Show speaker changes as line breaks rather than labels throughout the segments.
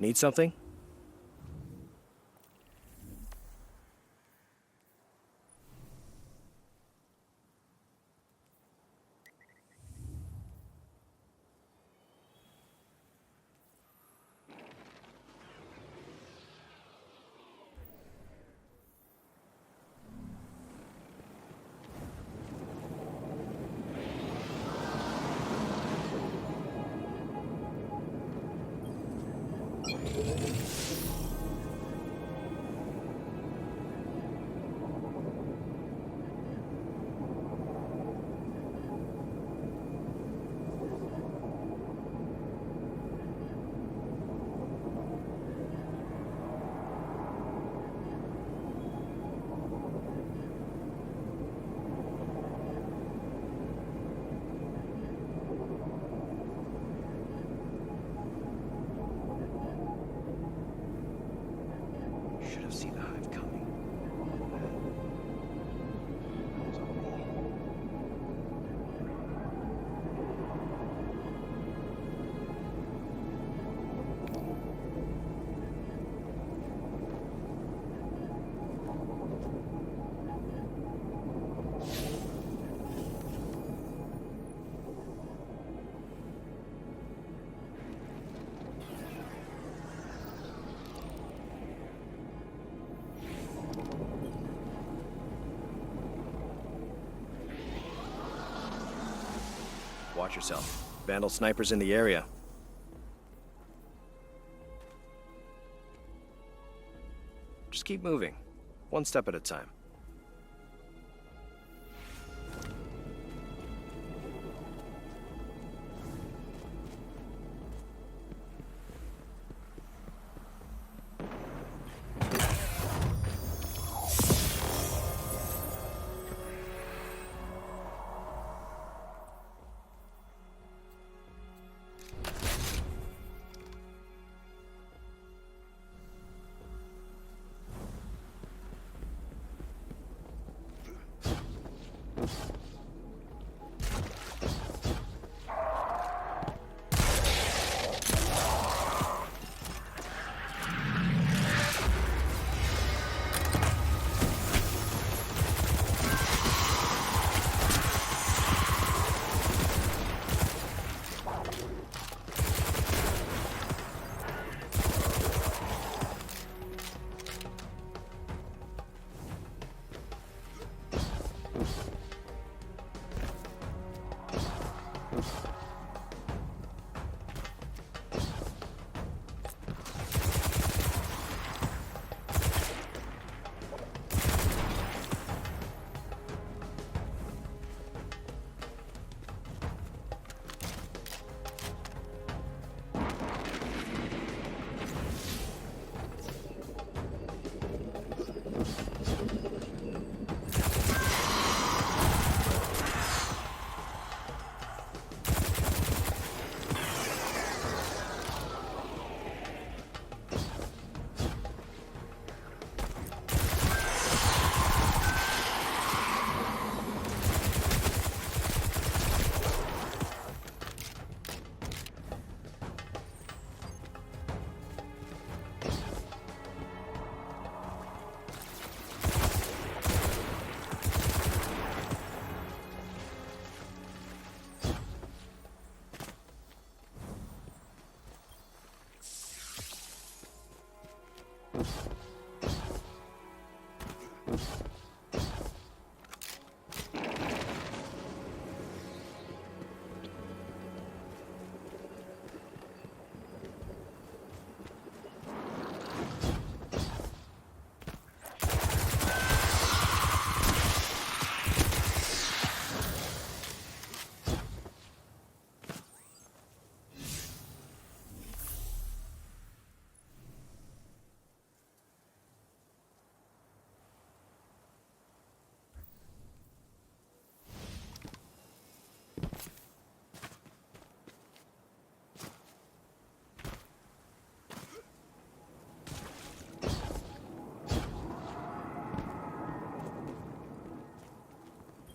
Need something? Should have seen the hive coming. Watch yourself. Vandal snipers in the area. Just keep moving, one step at a time.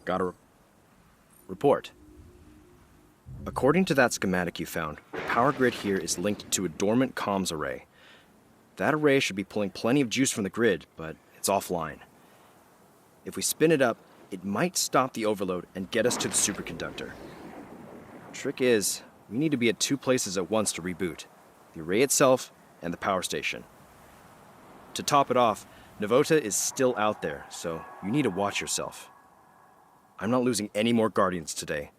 Got a report. According to that schematic you found, the power grid here is linked to a dormant comms array. That array should be pulling plenty of juice from the grid, but it's offline. If we spin it up, it might stop the overload and get us to the superconductor. Trick is, we need to be at two places at once to reboot: the array itself and the power station. To top it off, Vendetta is still out there, so you need to watch yourself. I'm not losing any more Guardians today.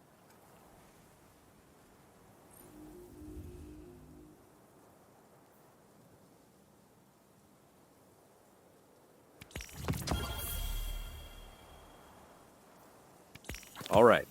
All right.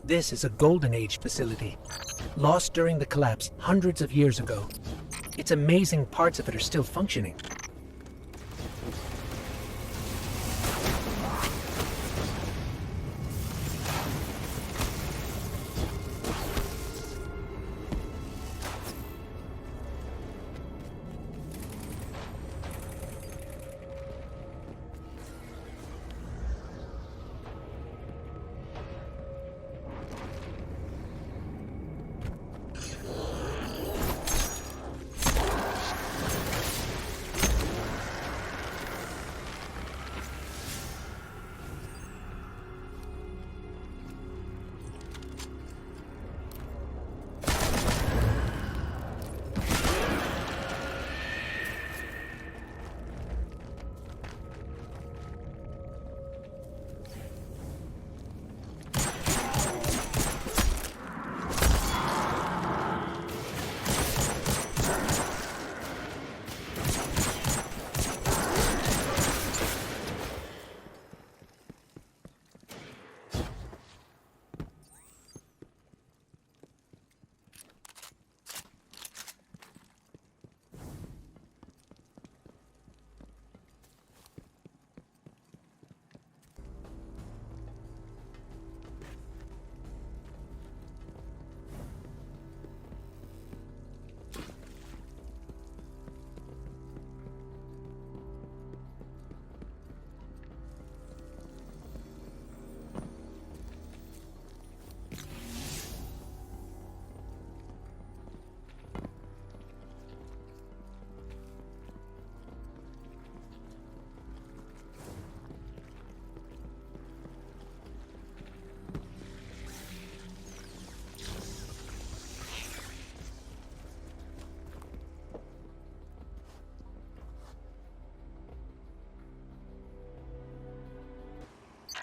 This is a Golden Age facility, lost during the collapse hundreds of years ago. It's amazing parts of it are still functioning.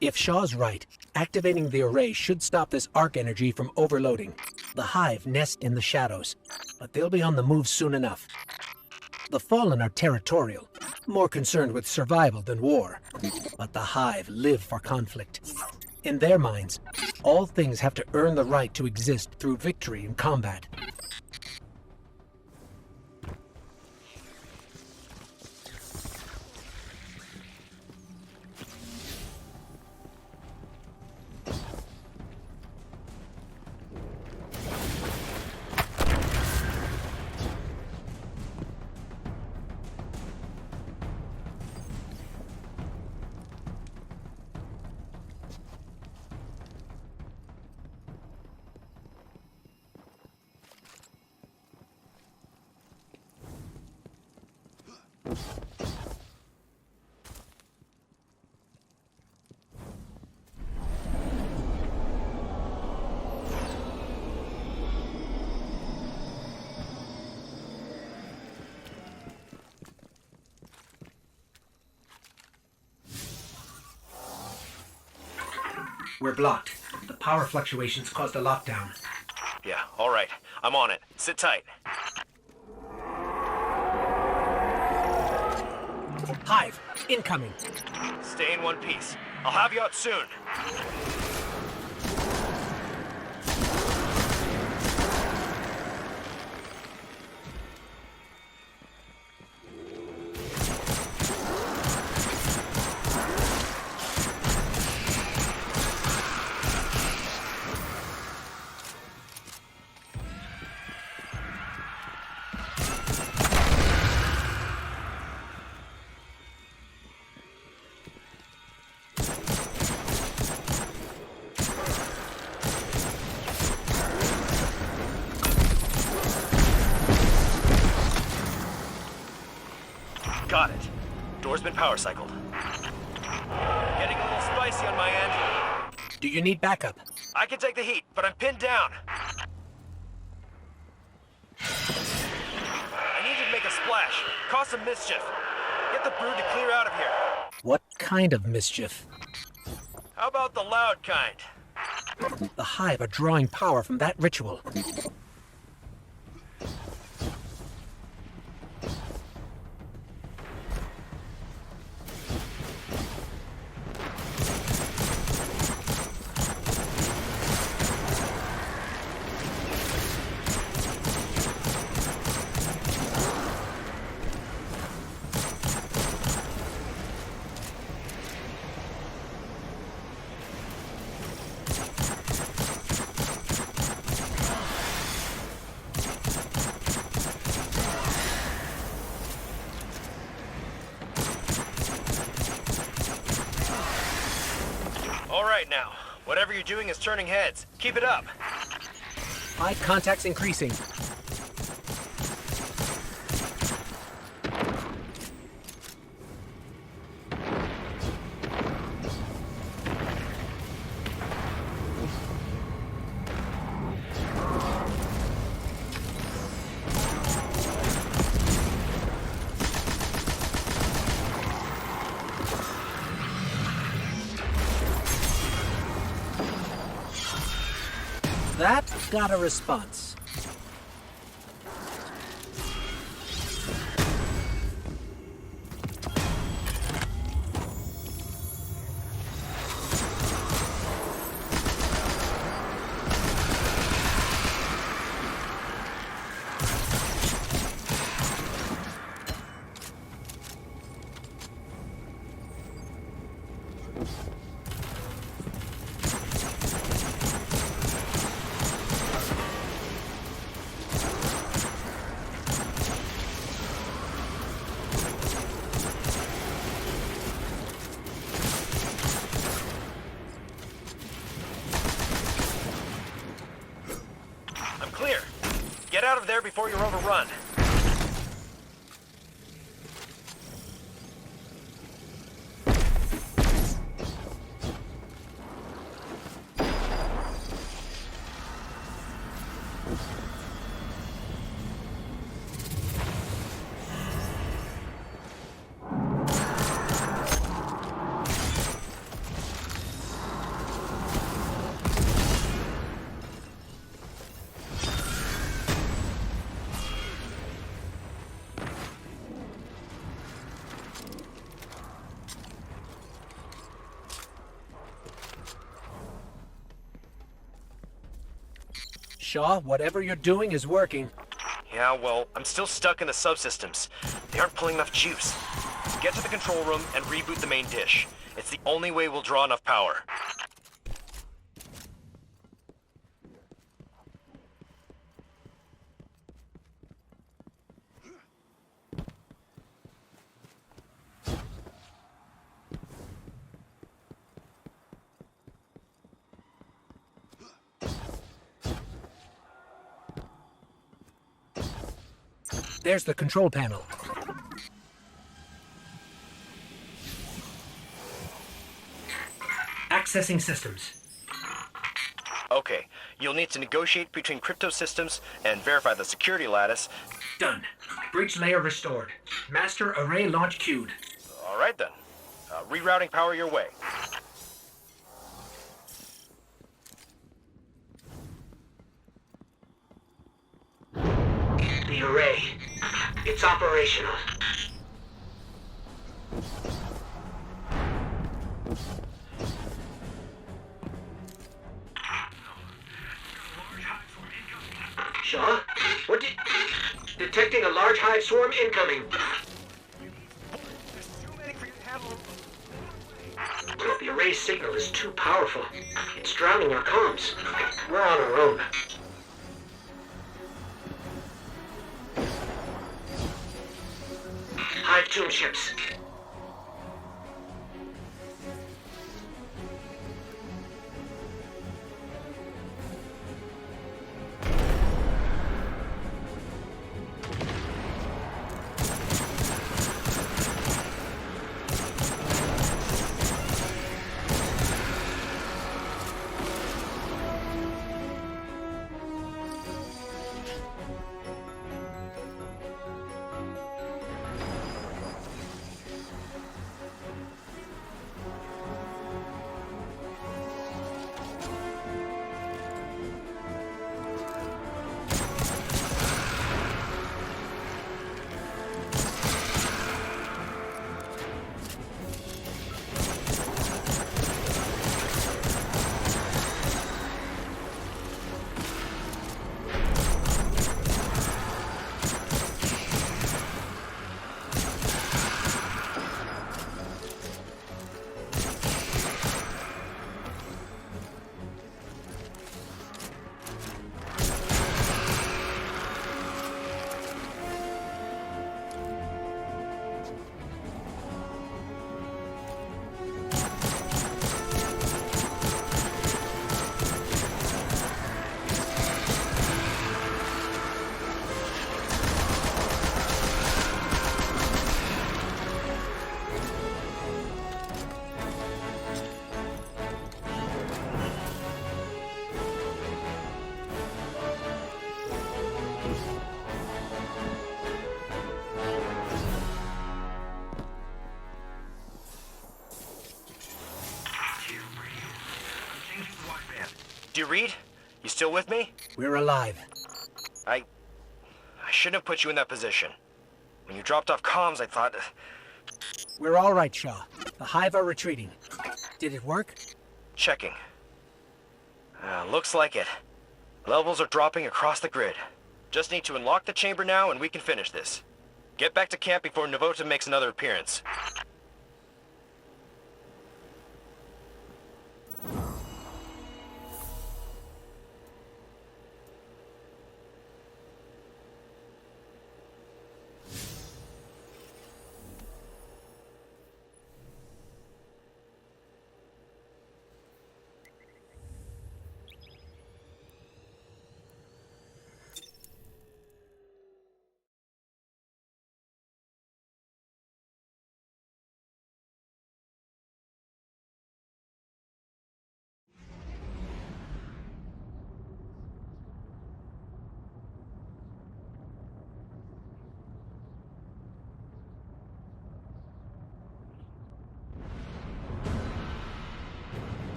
If Shaw's right, activating the array should stop this arc energy from overloading. The Hive nest in the shadows, but they'll be on the move soon enough. The Fallen are territorial, more concerned with survival than war. But the Hive live for conflict. In their minds, all things have to earn the right to exist through victory in combat. We're blocked. The power fluctuations caused a lockdown.
Yeah, all right. I'm on it. Sit tight.
Hive, incoming.
Stay in one piece. I'll have you out soon. Got it. Door's been power cycled. Getting a little spicy on my end.
Do you need backup?
I can take the heat, but I'm pinned down. I need to make a splash. Cause some mischief. Get the brood to clear out of here.
What kind of mischief?
How about the loud kind?
The Hive are drawing power from that ritual.
right now. Whatever you're doing is turning heads. Keep it up.
Eye contact's increasing. That got a response.
Clear. Get out of there before you're overrun.
Shaw, whatever you're doing is working.
Yeah, well, I'm still stuck in the subsystems. They aren't pulling enough juice. Get to the control room and reboot the main dish. It's the only way we'll draw enough power.
There's the control panel. Accessing systems.
Okay, you'll need to negotiate between crypto systems and verify the security lattice.
Done. Bridge layer restored. Master array launch queued.
All right then. Rerouting power your way.
The array. It's operational. Shaw? What did... Detecting a large hive swarm incoming.
There's too many for you to handle.
The array's signal is too powerful. It's drowning our comms. We're on our own. Hive tomb ships.
you read? You still with me?
We're alive.
I shouldn't have put you in that position. When you dropped off comms, I thought...
We're all right, Shaw. The Hive are retreating. Did it work?
Checking. Looks like it. Levels are dropping across the grid. Just need to unlock the chamber now and we can finish this. Get back to camp before Navota makes another appearance.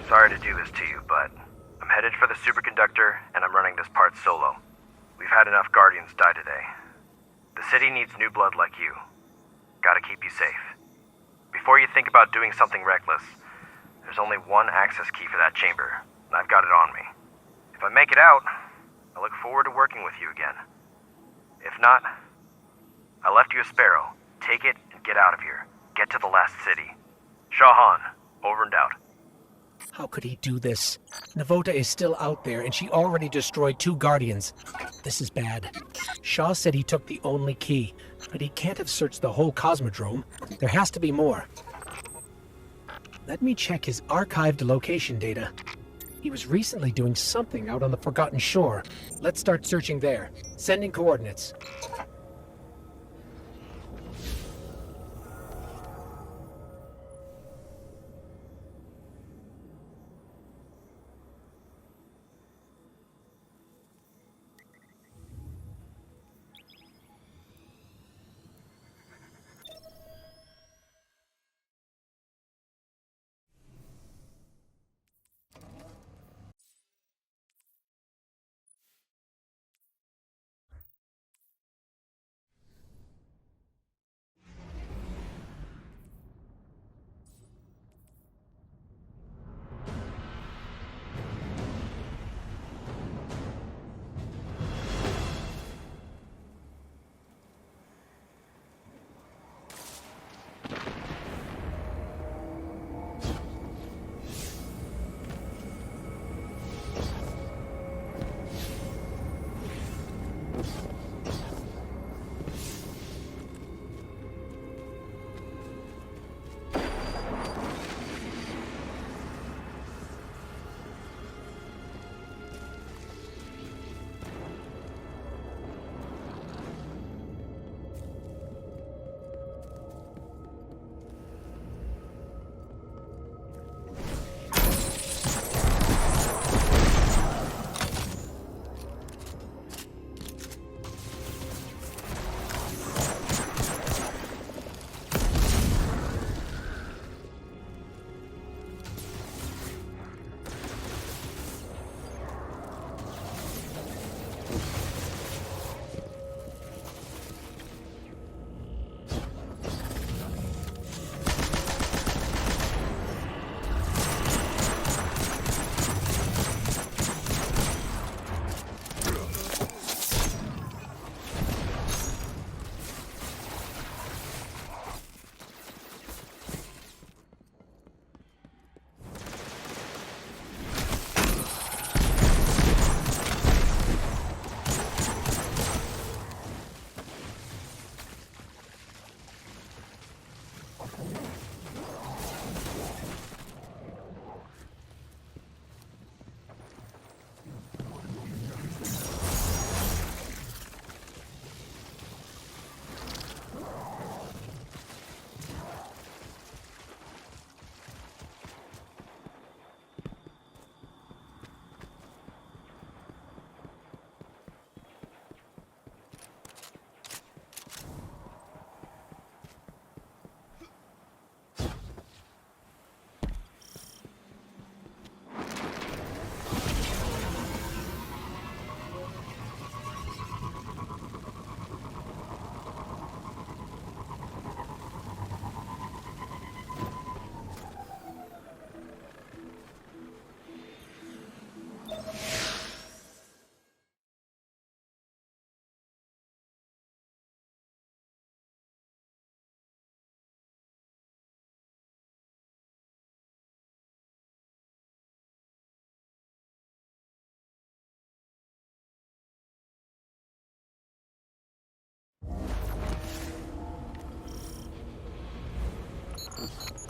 Sorry to do this to you, but I'm headed for the superconductor and I'm running this part solo. We've had enough Guardians die today. The city needs new blood like you. Gotta keep you safe. Before you think about doing something reckless, there's only one access key for that chamber, and I've got it on me. If I make it out, I look forward to working with you again. If not, I left you a sparrow. Take it and get out of here. Get to the last city. Shahan, over and out.
How could he do this? Navota is still out there, and she already destroyed 2 Guardians. This is bad. Shaw said he took the only key, but he can't have searched the whole Cosmodrome. There has to be more. Let me check his archived location data. He was recently doing something out on the Forgotten Shore. Let's start searching there. Sending coordinates.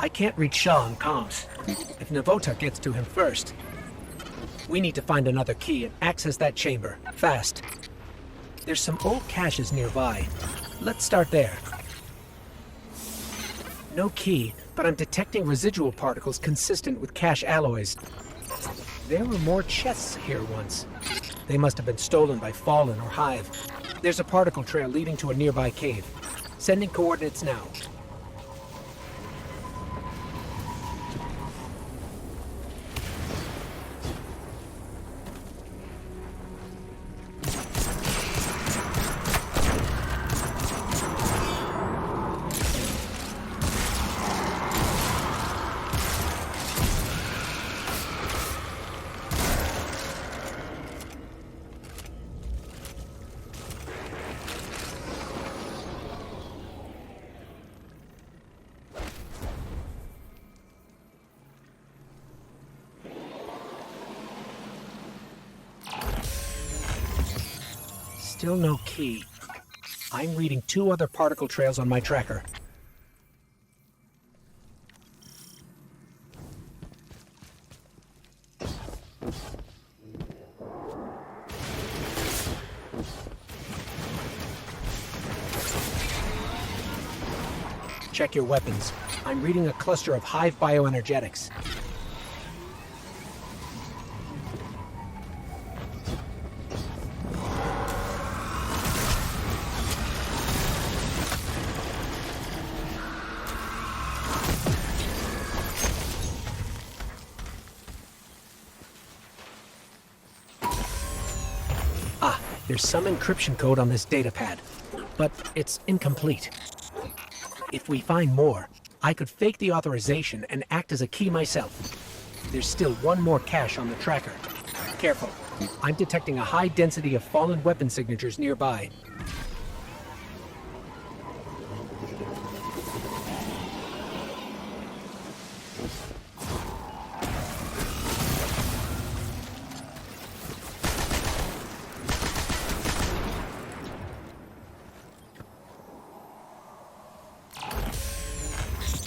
I can't reach Shaw on comms. If Navota gets to him first, we need to find another key and access that chamber, fast. There's some old caches nearby. Let's start there. No key, but I'm detecting residual particles consistent with cache alloys. There were more chests here once. They must have been stolen by Fallen or Hive. There's a particle trail leading to a nearby cave. Sending coordinates now. Still no key. I'm reading 2 other particle trails on my tracker. Check your weapons. I'm reading a cluster of Hive bioenergetics. There's some encryption code on this datapad, but it's incomplete. If we find more, I could fake the authorization and act as a key myself. There's still one more cache on the tracker. Careful. I'm detecting a high density of fallen weapon signatures nearby.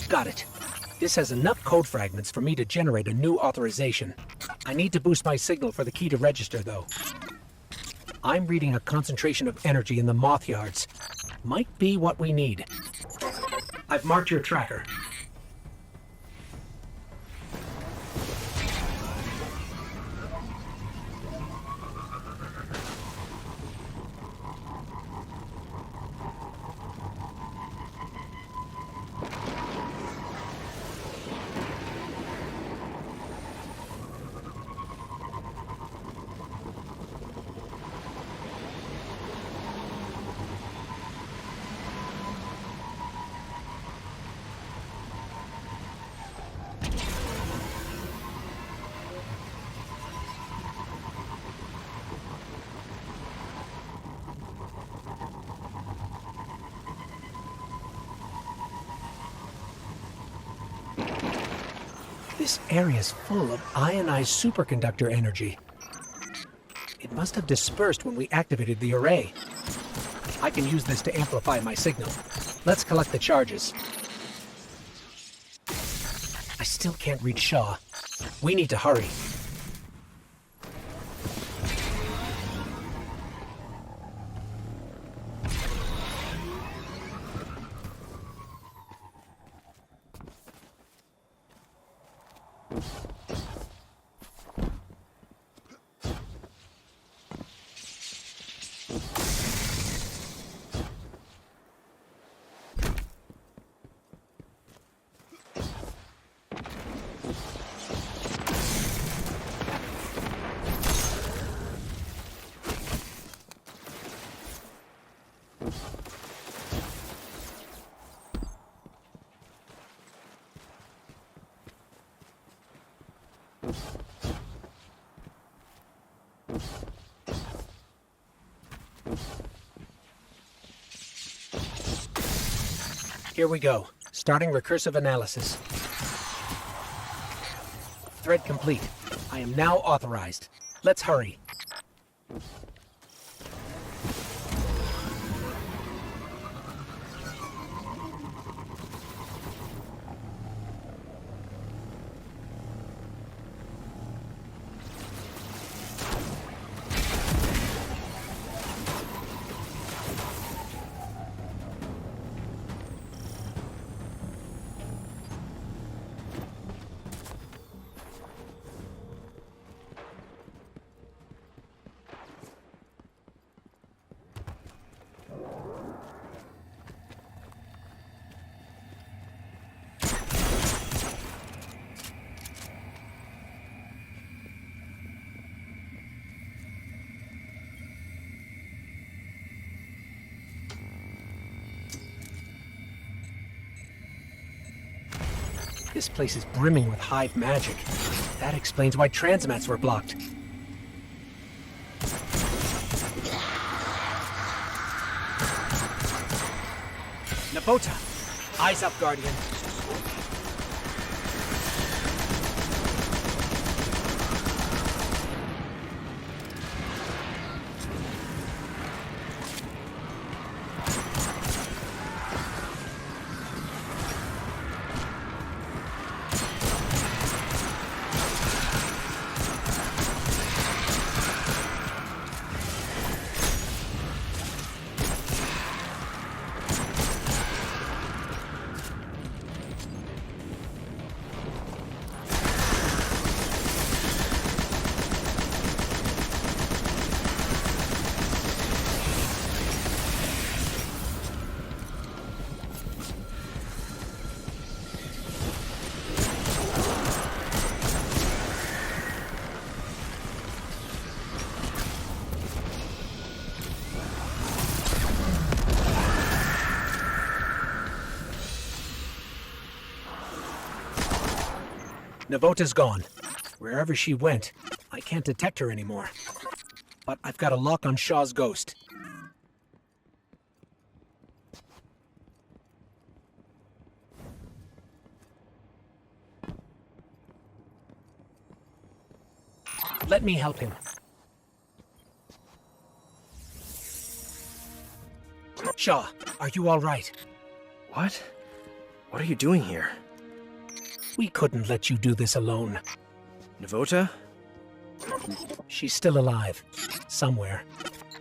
Got it. This has enough code fragments for me to generate a new authorization. I need to boost my signal for the key to register, though. I'm reading a concentration of energy in the moth yards. Might be what we need. I've marked your tracker. This area's full of ionized superconductor energy. It must have dispersed when we activated the array. I can use this to amplify my signal. Let's collect the charges. I still can't reach Shaw. We need to hurry. Here we go. Starting recursive analysis. Thread complete. I am now authorized. Let's hurry. This place is brimming with hive magic. That explains why transmats were blocked. Nabota! Eyes up, Guardian. Navota's gone. Wherever she went, I can't detect her anymore. But I've got a lock on Shaw's ghost. Let me help him. Shaw, are you all right?
What? What are you doing here?
We couldn't let you do this alone.
Navota?
She's still alive. Somewhere.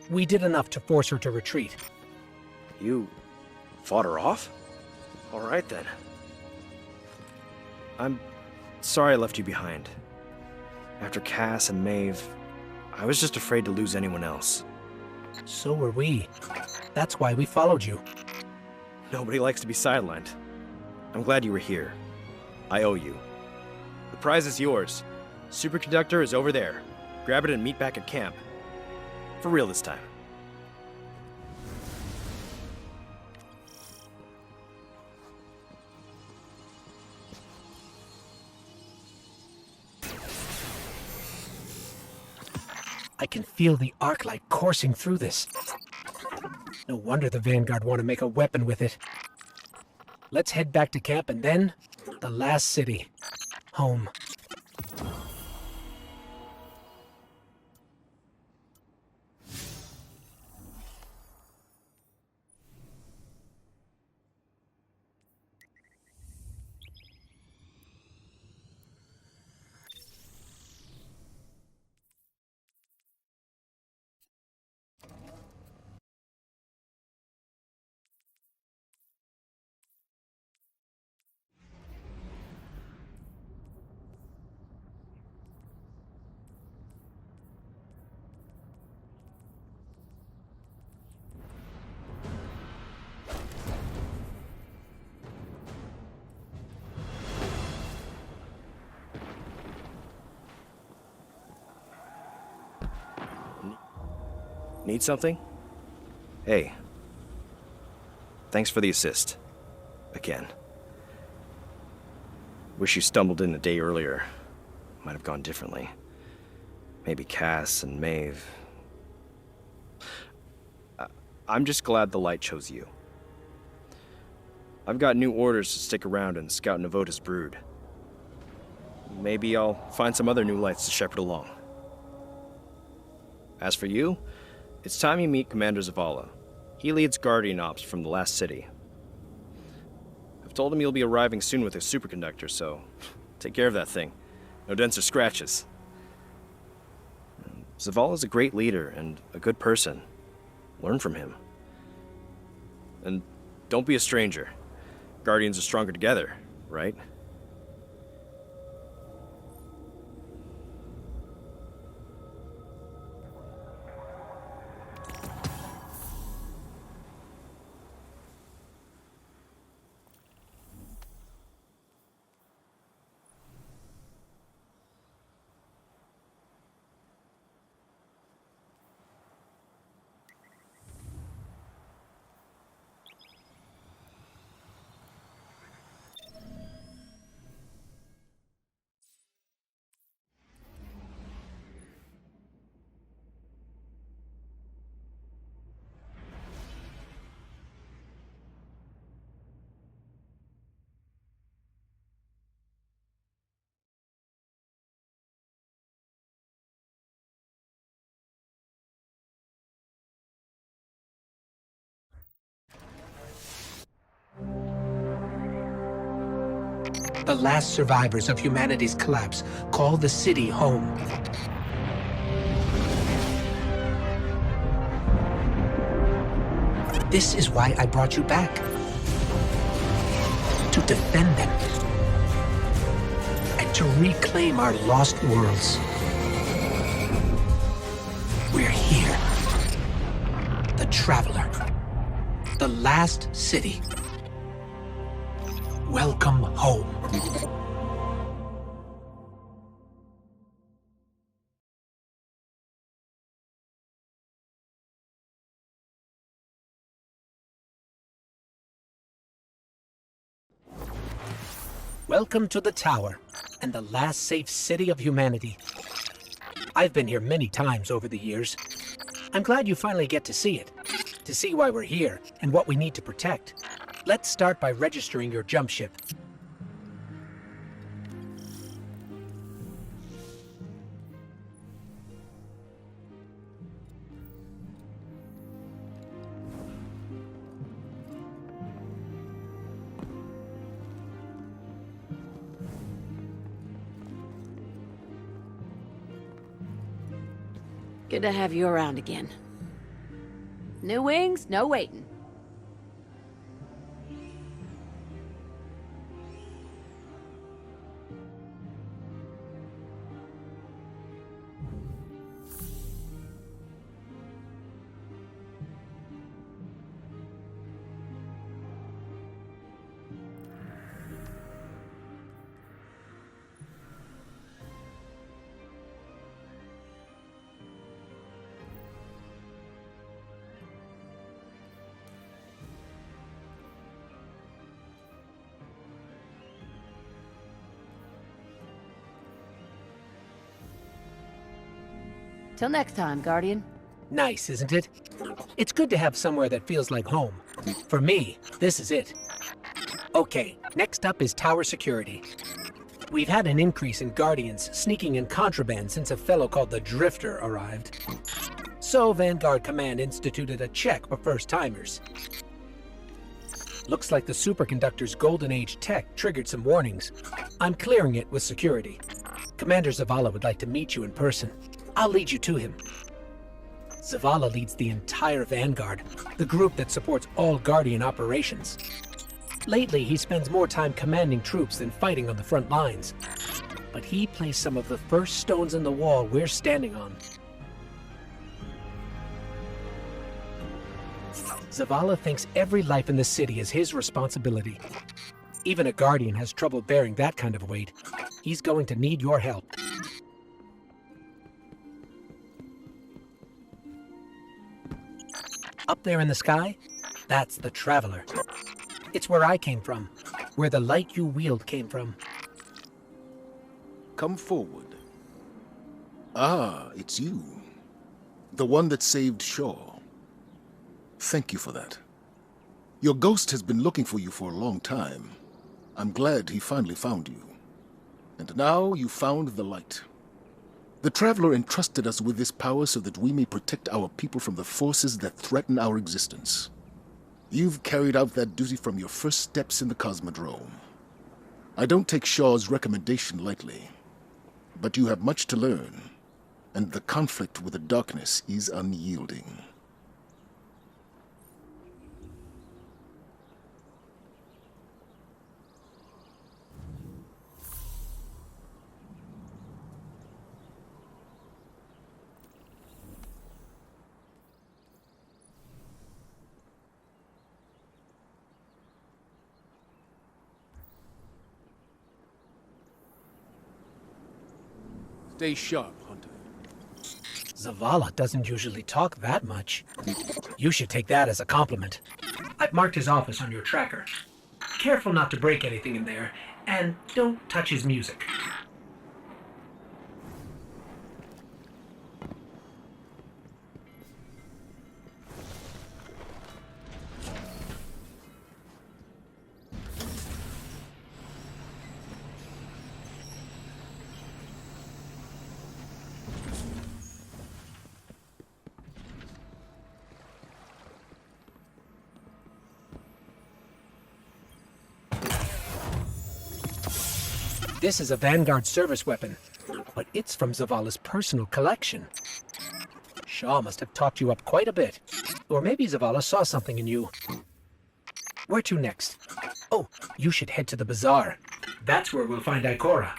We did enough to force her to retreat.
You fought her off? All right then. I'm sorry I left you behind. After Cass and Maeve, I was just afraid to lose anyone else.
So were we. That's why we followed you.
Nobody likes to be sidelined. I'm glad you were here. I owe you. The prize is yours. Superconductor is over there. Grab it and meet back at camp. For real this time.
I can feel the arc light coursing through this. No wonder the Vanguard want to make a weapon with it. Let's head back to camp and then the last city. Home.
Need something? Hey. Thanks for the assist. Again. Wish you stumbled in a day earlier. Might have gone differently. Maybe Cass and Maeve. I'm just glad the light chose you. I've got new orders to stick around and scout Navota's brood. Maybe I'll find some other new lights to shepherd along. As for you, it's time you meet Commander Zavala. He leads Guardian Ops from the last city. I've told him you'll be arriving soon with a superconductor, so take care of that thing. No dents or scratches. Zavala's a great leader and a good person. Learn from him. And don't be a stranger. Guardians are stronger together, right?
The last survivors of humanity's collapse call the city home. This is why I brought you back. To defend them. And to reclaim our lost worlds. We're here. The Traveler. The last city. Welcome home. Welcome to the Tower, and the last safe city of humanity. I've been here many times over the years. I'm glad you finally get to see it, to see why we're here and what we need to protect. Let's start by registering your jump ship.
Good to have you around again. New wings, no waiting. Till next time, Guardian.
Nice, isn't it? It's good to have somewhere that feels like home. For me, this is it. Okay, next up is Tower Security. We've had an increase in Guardians sneaking in contraband since a fellow called the Drifter arrived. So Vanguard Command instituted a check for first-timers. Looks like the superconductor's Golden Age tech triggered some warnings. I'm clearing it with security. Commander Zavala would like to meet you in person. I'll lead you to him. Zavala leads the entire Vanguard, the group that supports all Guardian operations. Lately, he spends more time commanding troops than fighting on the front lines. But he placed some of the first stones in the wall we're standing on. Zavala thinks every life in the city is his responsibility. Even a Guardian has trouble bearing that kind of weight. He's going to need your help. Up there in the sky, that's the Traveler. It's where I came from, where the light you wield came from.
Come forward. Ah, it's you. The one that saved Shaw. Thank you for that. Your ghost has been looking for you for a long time. I'm glad he finally found you. And now you found the light. The Traveler entrusted us with this power so that we may protect our people from the forces that threaten our existence. You've carried out that duty from your first steps in the Cosmodrome. I don't take Shaw's recommendation lightly, but you have much to learn, and the conflict with the darkness is unyielding.
Stay sharp, Hunter.
Zavala doesn't usually talk that much. You should take that as a compliment. I've marked his office on your tracker. Careful not to break anything in there, and don't touch his music. This is a Vanguard service weapon, but it's from Zavala's personal collection. Shaw must have talked you up quite a bit. Or maybe Zavala saw something in you. Where to next? Oh, you should head to the bazaar. That's where we'll find Ikora.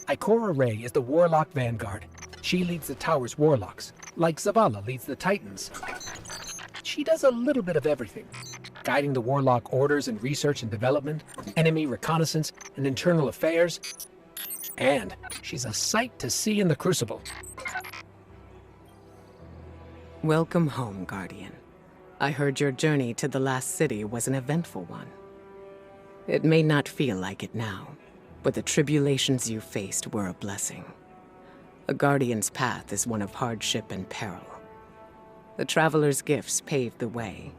Ikora Rey is the Warlock Vanguard. She leads the Tower's Warlocks, like Zavala leads the Titans. She does a little bit of everything, guiding the Warlock orders in research and development, enemy reconnaissance, and internal affairs. And she's a sight to see in the Crucible.
Welcome home, Guardian. I heard your journey to the last city was an eventful one. It may not feel like it now, but the tribulations you faced were a blessing. A Guardian's path is one of hardship and peril. The Traveler's gifts paved the way,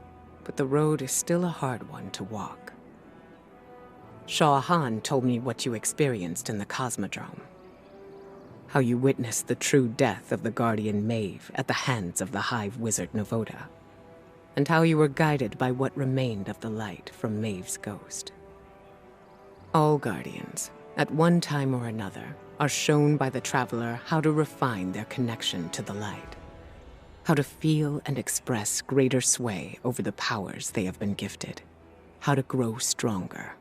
but the road is still a hard one to walk. Shah Han told me what you experienced in the Cosmodrome. How you witnessed the true death of the Guardian Maeve at the hands of the Hive Wizard Novoda, and how you were guided by what remained of the light from Maeve's ghost. All Guardians, at one time or another, are shown by the Traveler how to refine their connection to the light, how to feel and express greater sway over the powers they have been gifted, how to grow stronger.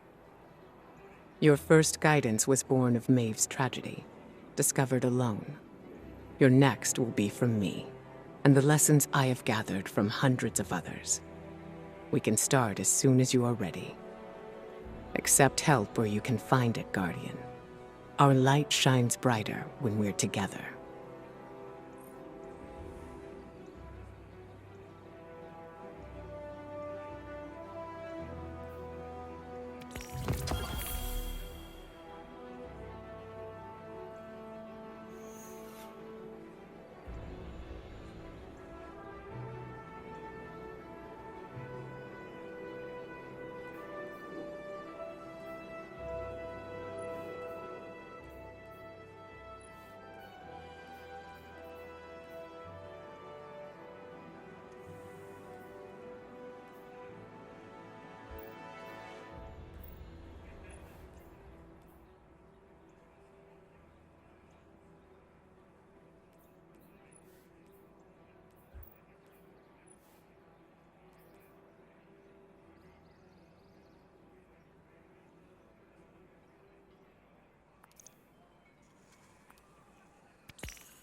Your first guidance was born of Maeve's tragedy, discovered alone. Your next will be from me, and the lessons I have gathered from hundreds of others. We can start as soon as you are ready. Accept help where you can find it, Guardian. Our light shines brighter when we're together.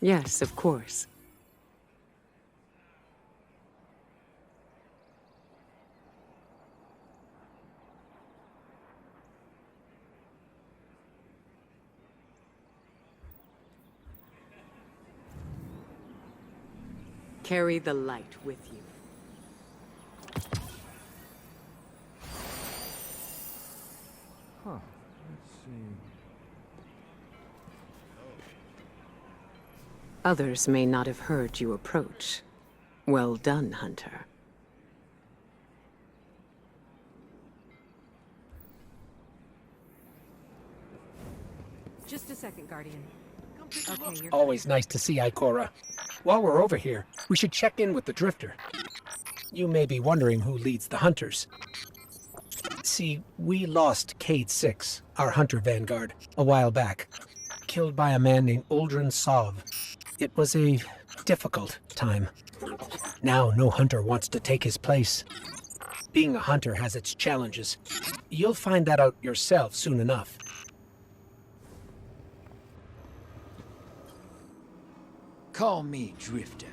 Yes, of course. Carry the light with you.
Huh. Let's see.
Others may not have heard you approach. Well done, Hunter.
Just a second, Guardian. Okay, you're
Always nice to see Ikora. While we're over here, we should check in with the Drifter. You may be wondering who leads the Hunters. See, we lost Cade 6, our Hunter Vanguard, a while back. Killed by a man named Uldren Sov. It was a difficult time. Now no hunter wants to take his place. Being a hunter has its challenges. You'll find that out yourself soon enough.
Call me Drifter.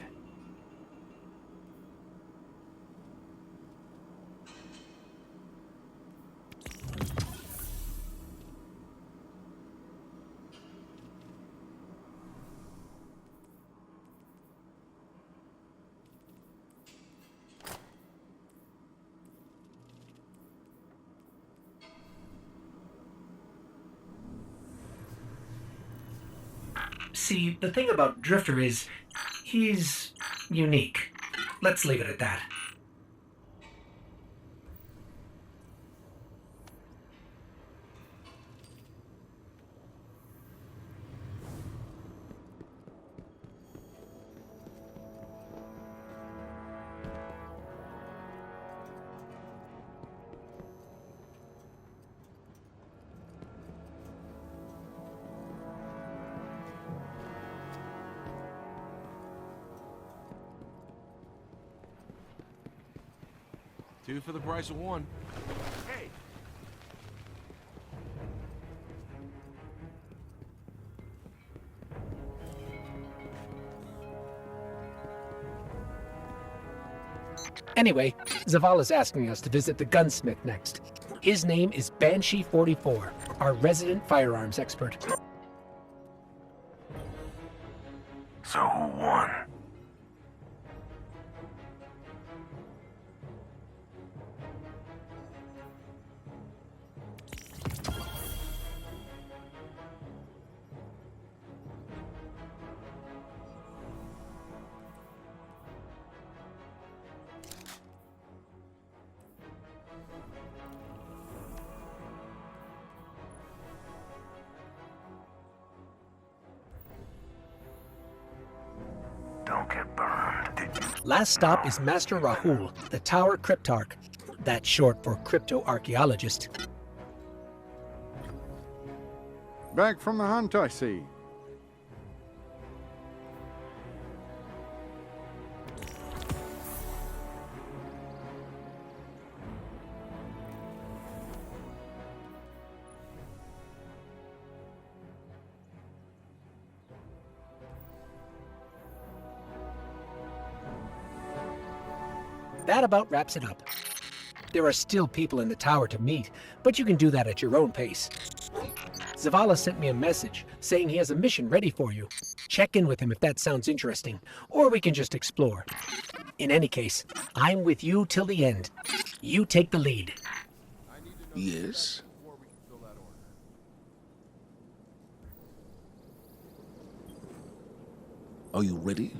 See, the thing about Drifter is, he's unique. Let's leave it at that.
Two for the price of one. Hey!
Anyway, Zavala's asking us to visit the gunsmith next. His name is Banshee44, our resident firearms expert.
So who won? Don't get burned.
Last stop is Master Rahul, the Tower Cryptarch. That's short for crypto-archaeologist.
Back from the hunt, I see.
That about wraps it up. There are still people in the tower to meet, but you can do that at your own pace. Zavala sent me a message saying he has a mission ready for you. Check in with him if that sounds interesting, or we can just explore. In any case, I'm with you till the end. You take the lead.
Yes? Are you ready?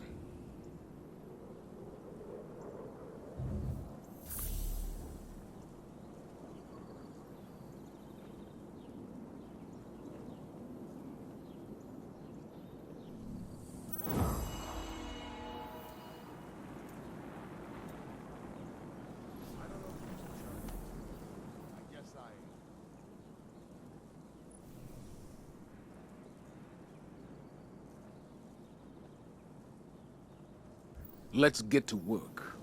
Let's get to work.